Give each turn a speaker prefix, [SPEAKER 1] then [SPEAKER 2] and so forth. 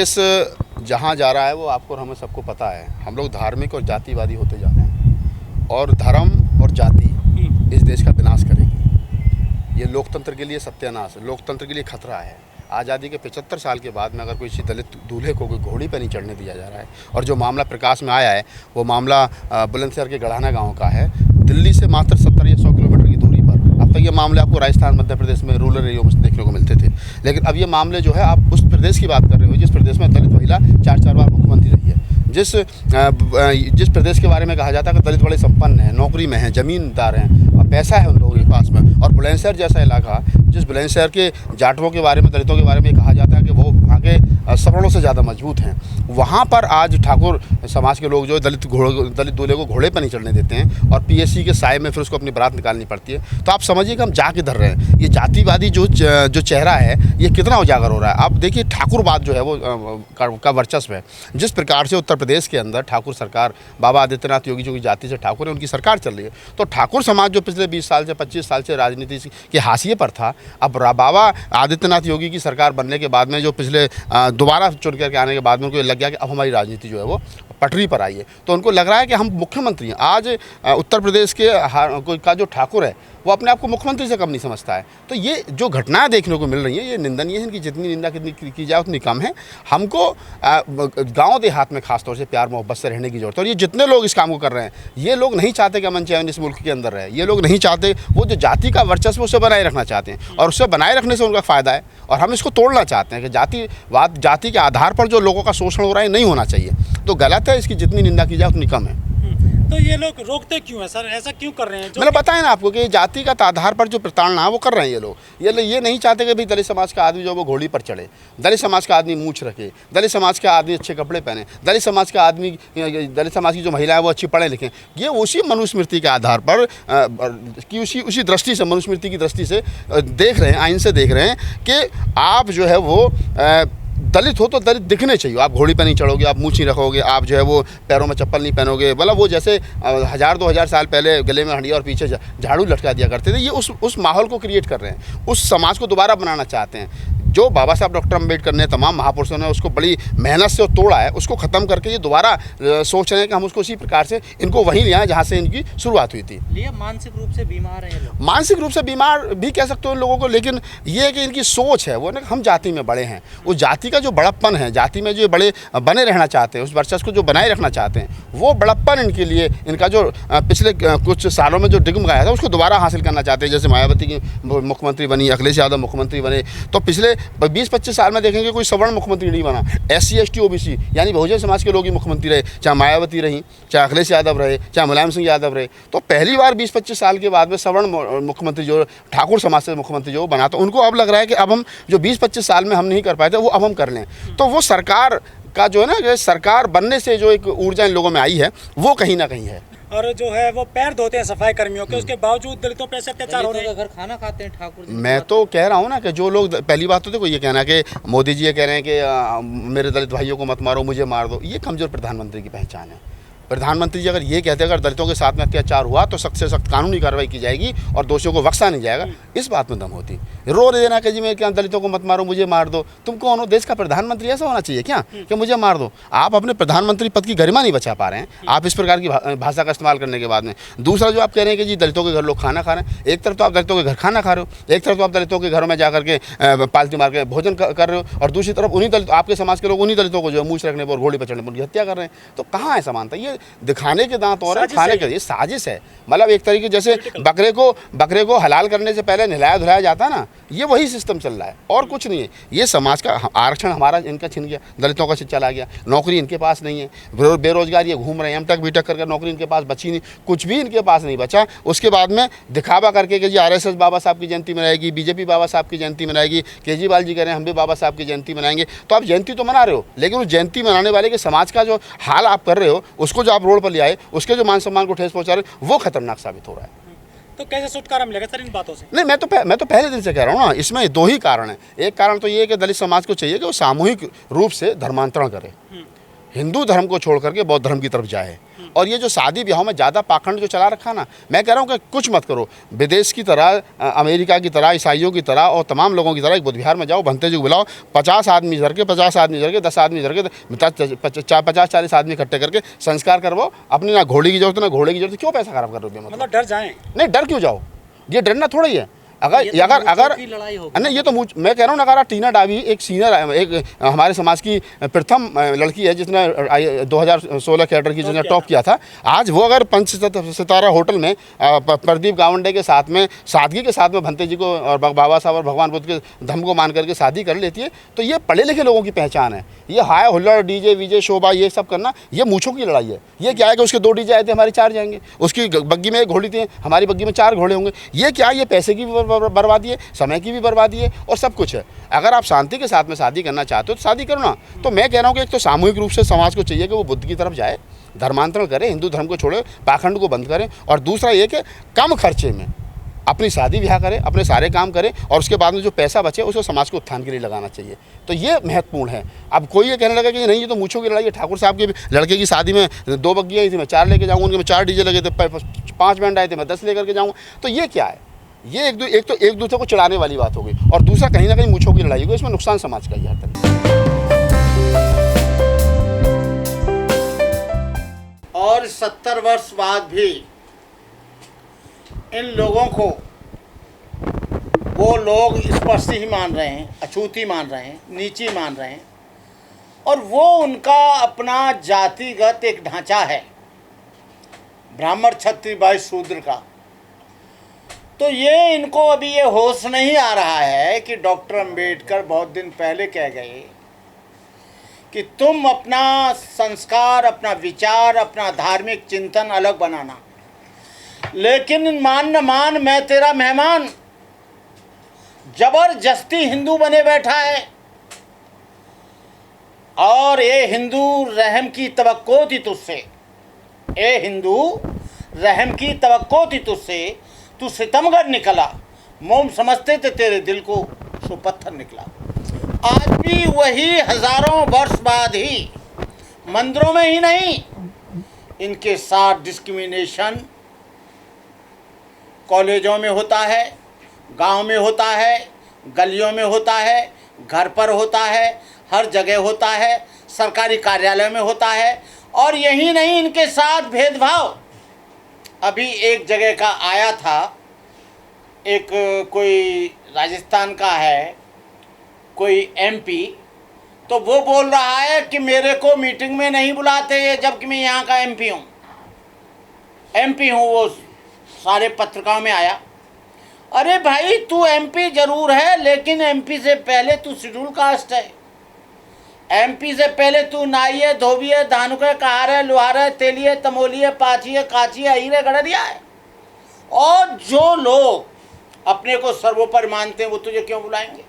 [SPEAKER 1] प्रदेश जहाँ जा रहा है वो आपको और हमें सबको पता है। हम लोग धार्मिक और जातिवादी होते जा रहे हैं और धर्म और जाति इस देश का विनाश करेगी। ये लोकतंत्र के लिए सत्यानाश, लोकतंत्र के लिए खतरा है। आज़ादी के 75 साल के बाद में अगर कोई दलित दूल्हे को कोई घोड़ी पर नहीं चढ़ने दिया जा रहा है, और जो मामला प्रकाश में आया है वो मामला बुलंदशहर के गढ़ाना गांव का है, दिल्ली से मात्र 70 या 100 किलोमीटर की दूरी पर। अब तक ये मामले आपको राजस्थान, मध्य प्रदेश में रूरल एरिया में देखने को मिलते थे, लेकिन अब ये मामले जो है आप उस प्रदेश की बात कर रहे हो जिस प्रदेश में दलित महिला 4-4 बार मुख्यमंत्री रही है, जिस प्रदेश के बारे में कहा जाता है कि दलित बड़े संपन्न हैं, नौकरी में हैं, ज़मींदार हैं और पैसा है उन लोगों के पास में। और बुलंदशहर जैसा इलाका, जिस बुलंदशहर के जाटवों के बारे में, दलितों के बारे में कहा जाता है कि वो वहाँ के सवर्णों से ज़्यादा मजबूत हैं, वहाँ पर आज ठाकुर समाज के लोग जो दलित दूल्हे को घोड़े पर नहीं चढ़ने देते हैं और पीएससी के साए में फिर उसको अपनी बारात निकालनी पड़ती है। तो आप समझिए कि हम जा किधर रहे हैं। ये जातिवादी जो चेहरा है ये कितना उजागर हो रहा है। आप देखिए ठाकुरवाद जो है वो का वर्चस्व है। जिस प्रकार से उत्तर प्रदेश के अंदर ठाकुर सरकार, बाबा आदित्यनाथ योगी जो की जाति से ठाकुर है, उनकी सरकार चल रही है, तो ठाकुर समाज जो पिछले 20 साल से 25 साल से राजनीति के हाशिए पर था, अब बाबा आदित्यनाथ योगी की सरकार बनने के बाद में जो पिछले दोबारा चुन करके आने के बाद में उनको लग गया कि अब हमारी राजनीति जो है वो पटरी पर आई है, तो उनको लग रहा है कि हम मुख्यमंत्री हैं। आज उत्तर प्रदेश के का जो ठाकुर है वो अपने आप को मुख्यमंत्री से कम नहीं समझता है। तो ये जो घटनाएं देखने को मिल रही हैं ये निंदनीय है। इनकी जितनी निंदा की जाए उतनी कम है। हमको गांव देहात में खासतौर से प्यार मोहब्बत से रहने की जरूरत है। और ये जितने लोग इस काम को कर रहे हैं, ये लोग नहीं चाहते कि अमन चैन इस मुल्क के अंदर रहे। ये लोग नहीं चाहते, वो जो जाति का वर्चस्व उसे बनाए रखना चाहते हैं और उससे बनाए रखने से उनका फ़ायदा है। और हम इसको तोड़ना चाहते हैं कि जातिवाद, जाति के आधार पर जो लोगों का शोषण हो रहा है नहीं होना चाहिए। तो गलत है, इसकी जितनी निंदा की जाए उतनी कम है।
[SPEAKER 2] तो ये लोग रोकते क्यों हैं सर, ऐसा क्यों कर रहे हैं?
[SPEAKER 1] मैंने बताया ना आपको कि जातिगत आधार पर जो प्रताड़ना है वो कर रहे हैं ये लोग। ये नहीं चाहते कि भाई दलित समाज का आदमी जो वो घोड़ी पर चढ़े, दलित समाज का आदमी मूंछ रखे, दलित समाज का आदमी अच्छे कपड़े पहने, दलित समाज का आदमी, दलित समाज की जो महिला है वो अच्छी पढ़े लिखें। ये उसी मनुस्मृति के आधार पर कि उसी दृष्टि से, मनुस्मृति की दृष्टि से देख रहे हैं, आइन से देख रहे हैं कि आप जो है वो दलित हो तो दलित दिखने चाहिए। आप घोड़ी पर नहीं चढ़ोगे, आप मूंछ नहीं रखोगे, आप जो है वो पैरों में चप्पल नहीं पहनोगे, मतलब वो जैसे 1000-2000 साल पहले गले में हंडिया और पीछे झाड़ू लटका दिया करते थे। ये उस माहौल को क्रिएट कर रहे हैं, उस समाज को दोबारा बनाना चाहते हैं। जो बाबा साहब डॉक्टर अम्बेडकर ने, तमाम महापुरुषों ने उसको बड़ी मेहनत से तोड़ा है, उसको ख़त्म करके ये दोबारा सोच रहे हैं कि हम उसको उसी प्रकार से इनको वहीं ले आएँ जहाँ से इनकी शुरुआत हुई थी।
[SPEAKER 2] ये मानसिक रूप से बीमार हैं लोग।
[SPEAKER 1] मानसिक रूप से बीमार भी कह सकते हो इन लोगों को, लेकिन ये है कि इनकी सोच है वो ना, हम जाति में बड़े हैं। उस जाति का जो बड़प्पन है, जाति में जो बड़े बने रहना चाहते हैं, उस वर्चस्व को जो बनाए रखना चाहते हैं, वो बड़प्पन इनके लिए, इनका जो पिछले कुछ सालों में जो डगमगाया था उसको दोबारा हासिल करना चाहते हैं। जैसे मायावती की मुख्यमंत्री बनी, अखिलेश यादव मुख्यमंत्री बने, तो पिछले 20-25 साल में देखेंगे कोई सवर्ण मुख्यमंत्री नहीं बना। SC ST OBC यानी बहुजन समाज के लोग ही मुख्यमंत्री रहे, चाहे मायावती रही, चाहे अखिलेश यादव रहे, चाहे मुलायम सिंह यादव रहे। तो पहली बार 20-25 साल के बाद में सवर्ण मुख्यमंत्री जो ठाकुर समाज से मुख्यमंत्री जो बना, तो उनको अब लग रहा है कि अब हम जो 20-25 साल में हम नहीं कर पाए थे वो अब हम कर लें। तो वो सरकार का जो है ना, सरकार बनने से जो एक ऊर्जा इन लोगों में आई है वो कहीं ना कहीं है।
[SPEAKER 2] और जो है वो पैर धोते हैं सफाई कर्मियों के, उसके बावजूद दलितों पे ऐसे अत्याचार हो रहे हैं।
[SPEAKER 3] घर खाना खाते हैं ठाकुर जी।
[SPEAKER 1] मैं तो कह रहा हूँ ना कि जो लोग, पहली बात तो देखो ये कहना कि मोदी जी ये कह रहे हैं कि मेरे दलित भाइयों को मत मारो, मुझे मार दो, ये कमजोर प्रधानमंत्री की पहचान है। प्रधानमंत्री जी अगर ये कहते हैं अगर दलितों के साथ में अत्याचार हुआ तो सख्त से सख्त कानूनी कार्रवाई की जाएगी और दोषियों को बख्शा नहीं जाएगा, इस बात में दम होती। रो देना कि जी मैं क्या दलितों को मत मारो, मुझे मार दो, तुम कौन हो? देश का प्रधानमंत्री ऐसा होना चाहिए क्या कि मुझे मार दो? आप अपने प्रधानमंत्री पद की गरिमा नहीं बचा पा रहे हैं आप इस प्रकार की भाषा का इस्तेमाल करने के बाद में। दूसरा जो आप कह रहे हैं कि जी दलितों के घर लोग खाना खा रहे हैं, एक तरफ तो आप दलितों के घर खाना खा रहे हो, एक तरफ तो आप दलितों के घरों में जाकर के पालती मार के भोजन कर रहे हो, और दूसरी तरफ उन्हीं दलित, आपके समाज के लोग उन्हीं दलितों को जो है मूंछ रखने पर, घोड़ी पर चढ़ने पर उनकी हत्या कर रहे हैं। तो कहाँ है समानता? ये दिखाने के दांत और खाने के, ये साजिश है। मतलब एक तरीके जैसे बकरे को हलाल करने से पहले नहलाया धुलाया जाता ना, ये वही सिस्टम चल रहा है और कुछ नहीं है। ये समाज का आरक्षण हमारा इनका छिन गया, दलितों का चला गया, नौकरी इनके पास नहीं है, बेरोजगार ये घूम रहे हैं, M.Tech B.Tech करके नौकरी इनके पास बची नहीं, कुछ भी इनके पास नहीं बचा। उसके बाद में दिखावा करके कि जी RSS बाबा साहब की जयंती मनाएगी, BJP बाबा साहब की जयंती मनाएगी, केजरीवाल जी कह रहे हैं हम भी बाबा साहब की जयंती मनाएंगे। तो आप जयंती तो मना रहे हो, लेकिन उस जयंती मनाने वाले के समाज का जो हाल आप कर रहे हो, उसको जो आप रोड पर ले आए, उसके जो मान सम्मान को ठेस पहुंचा रहे, वो खतरनाक साबित हो रहा है।
[SPEAKER 2] तो कैसे छुटकारा मिलेगा सर इन बातों से?
[SPEAKER 1] नहीं, मैं तो पहले दिन से कह रहा हूँ ना, इसमें दो ही कारण है। एक कारण तो ये है कि दलित समाज को चाहिए कि वो सामूहिक रूप से धर्मांतरण करे, हिंदू धर्म को छोड़ करके बौद्ध धर्म की तरफ जाए, और ये जो शादी ब्याहों में ज़्यादा पाखंड जो चला रखा ना, मैं कह रहा हूँ कि कुछ मत करो, विदेश की तरह, अमेरिका की तरह, ईसाइयों की तरह और तमाम लोगों की तरह एक बुद्ध विहार में जाओ, भंते जी को बुलाओ, 50 आदमी धर के 10 आदमी धर के 50-40 आदमी इकट्ठे करके संस्कार करवाओ। अपनी ना घोड़ी की जरूरत ना घोड़े की जरूरत, क्यों पैसा खराब कर रहे हो?
[SPEAKER 2] मतलब डर जाएं?
[SPEAKER 1] नहीं, डर क्यों जाओ? ये डरना थोड़ा ही है। अगर
[SPEAKER 3] लड़ाई होगी।
[SPEAKER 1] नहीं, ये तो मैं कह रहा हूँ ना, अगर टीना डावी एक सीनियर, एक हमारे समाज की प्रथम लड़की है जिसने 2016 कैडर की जिसने टॉप किया था, आज वो अगर 5 सितारा होटल में प्रदीप गावंडे के साथ में सादगी के साथ में भंते जी को और बाबा साहब और भगवान बुद्ध के धर्म को मान करके शादी कर लेती है, तो ये पढ़े लिखे लोगों की पहचान है। ये हाय हुल्लड़, डीजे वीजे शोभा ये सब करना, ये मूछों की लड़ाई है। ये क्या है कि उसके 2 डीजे आए थे, हमारे 4 जाएंगे, उसकी बग्गी में 1 घोड़ी थी, हमारी बग्गी में 4 घोड़े होंगे। ये क्या, ये पैसे की बर्बादी है, समय की भी बर्बादी है और सब कुछ है। अगर आप शांति के साथ में शादी करना चाहते हो तो शादी करो ना। तो मैं कह रहा हूँ कि एक तो सामूहिक रूप से समाज को चाहिए कि वो बुद्ध की तरफ जाए, धर्मांतरण करे, हिंदू धर्म को छोड़े, पाखंड को बंद करें, और दूसरा ये कि कम खर्चे में अपनी शादी ब्याह करें, अपने सारे काम करें, और उसके बाद में जो पैसा बचे उसको समाज को उत्थान के लिए लगाना चाहिए। तो ये महत्वपूर्ण है। अब कोई ये कहने लगा कि नहीं, ये तो मूछों की लड़ाई है। ठाकुर साहब के लड़के की शादी में 2 बग्गियाँ आई थी, मैं 4 लेके जाऊँगा, उनके में 4 डीजे लगे थे, 5 बैंड आए थे, मैं 10 लेकर के जाऊँगा। तो ये क्या है? ये एक दूसरे को चिढ़ाने वाली बात हो गई, और दूसरा कहीं ना कहीं मूछों की लड़ाई होगी। इसमें नुकसान समाज का ही है।
[SPEAKER 4] और 70 वर्ष बाद भी इन लोगों को वो लोग स्पर्शी ही मान रहे हैं, अछूती मान रहे हैं, नीची मान रहे हैं, और वो उनका अपना जातिगत एक ढांचा है, ब्राह्मण क्षत्रिय वैश्य शूद्र का। तो ये इनको अभी ये होश नहीं आ रहा है कि डॉक्टर अंबेडकर बहुत दिन पहले कह गए कि तुम अपना संस्कार, अपना विचार, अपना धार्मिक चिंतन अलग बनाना, लेकिन मान न मान मैं तेरा मेहमान जबरदस्ती हिंदू बने बैठा है। और ये हिंदू रहम की तवक्को थी तुझसे, ए हिंदू रहम की तवक्को थी तुझसे, तू सितमगर निकला, मोम समझते थे तेरे दिल को, सो पत्थर निकला। आज भी वही हजारों वर्ष बाद ही मंदिरों में ही नहीं, इनके साथ डिस्क्रिमिनेशन कॉलेजों में होता है, गांव में होता है, गलियों में होता है, घर पर होता है, हर जगह होता है, सरकारी कार्यालय में होता है। और यही नहीं, इनके साथ भेदभाव। अभी एक जगह का आया था, एक कोई राजस्थान का है, कोई एमपी, तो वो बोल रहा है कि मेरे को मीटिंग में नहीं बुलाते, जबकि मैं यहाँ का एमपी हूँ। वो सारे पत्रिकाओं में आया। अरे भाई, तू एमपी जरूर है, लेकिन एमपी से पहले तू शेड्यूल कास्ट है। एमपी से पहले तू नाई है, धोबी है, धानुक है, कहार है, लुहार है, तेली है, तमोली है, पाची है, काची है, हीरे गड़रिया है। और जो लोग अपने को सर्वोपरि मानते हैं वो तुझे क्यों बुलाएंगे?